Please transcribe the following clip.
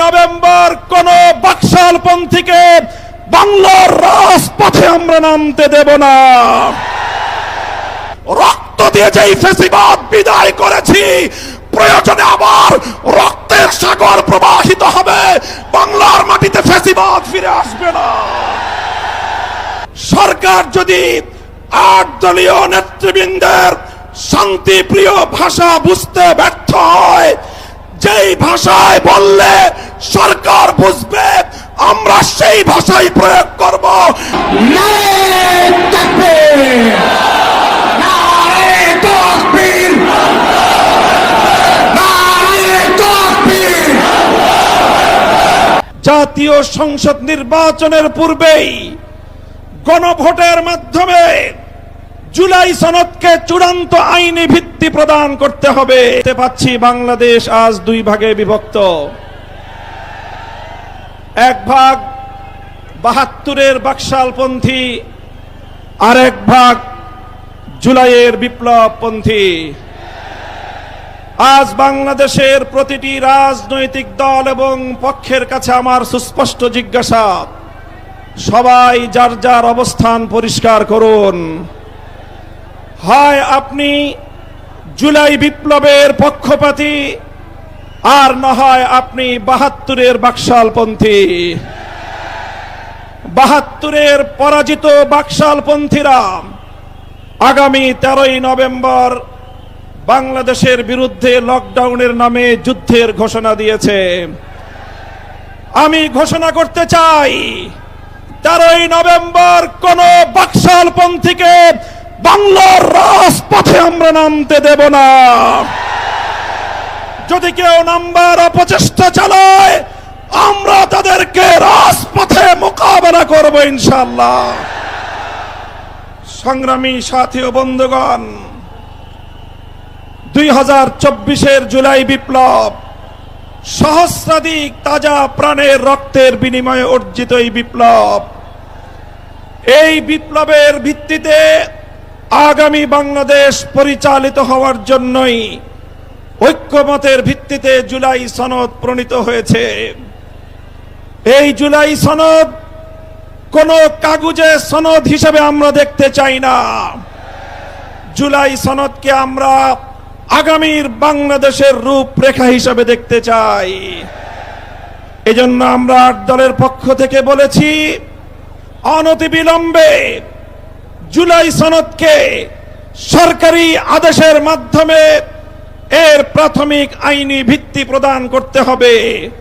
November কোন বাকশালপন্থীকে বাংলার রাজপথে আমরা নামতে দেব না। রক্ত দিয়ে যেই ফ্যাসিবাদ বিদায় করেছি, প্রয়োজনে আবার রক্তের সাগর প্রবাহিত হবে, বাংলার মাটিতে ফ্যাসিবাদ ফিরে আসবে না। সরকার যদি ৮ দলীয় নেতৃবৃন্দের শান্তিপ্রিয় ভাষা বুঝতে ব্যর্থ হয়, যেই ভাষায় বললে সরকার বুঝবে, আমরা সেই ভাষাই প্রয়োগ করব। জাতীয় সংসদ নির্বাচনের পূর্বেই গণভোটের মাধ্যমে জুলাই সনদকে চূড়ান্ত আইনি ভিত্তি প্রদান করতে হবে। দেখতে পাচ্ছি বাংলাদেশ আজ 2 ভাগে বিভক্ত। এক ভাগ ৭২-এর বাকশালপন্থী, আর এক ভাগ জুলাইয়ের বিপ্লবপন্থী। আজ বাংলাদেশের প্রতিটি রাজনৈতিক দল এবং পক্ষের কাছে আমার সুস্পষ্ট জিজ্ঞাসা, সবাই যার যার অবস্থান পরিষ্কার করুন। হয় আপনি জুলাই বিপ্লবের পক্ষপাতী, আর না হয় আপনি ৭২-এর বাকশালপন্থী। ৭২-এর পরাজিত বাকশালপন্থীরা আগামী 13ই নভেম্বর বাংলাদেশের বিরুদ্ধে লকডাউনের নামে যুদ্ধের ঘোষণা দিয়েছে। আমি ঘোষণা করতে চাই, 13ই নভেম্বর কোন বাকশালপন্থীকে বাংলার রাজপথে আমরা নামতে দেব না। যদি কেউ নামবার অপচেষ্টা চালায়, আমরা তাদেরকে রাজপথে মোকাবেলা করব ইনশাআল্লাহ। সংগ্রামী সাথী ও বন্ধুগণ, 2024-এর জুলাই বিপ্লব সহস্রাধিক তাজা প্রাণের রক্তের বিনিময়ে অর্জিত এই বিপ্লব। এই বিপ্লবের ভিত্তিতে আগামী বাংলাদেশ পরিচালিত হওয়ার জন্যই ঐক্যমতের ভিত্তিতে জুলাই সনদ প্রণীত হয়েছে। এই জুলাই সনদ কোন কাগজে সনদ হিসেবে আমরা দেখতে চাই না। জুলাই সনদকে আমরা আগামীর বাংলাদেশের রূপরেখা হিসেবে দেখতে চাই। এজন্য আমরা ৮ দলের পক্ষ থেকে বলেছি, অনতিবিলম্বে জুলাই সনদকে সরকারি আদেশের মাধ্যমে এর প্রাথমিক আইনি ভিত্তি প্রদান করতে হবে।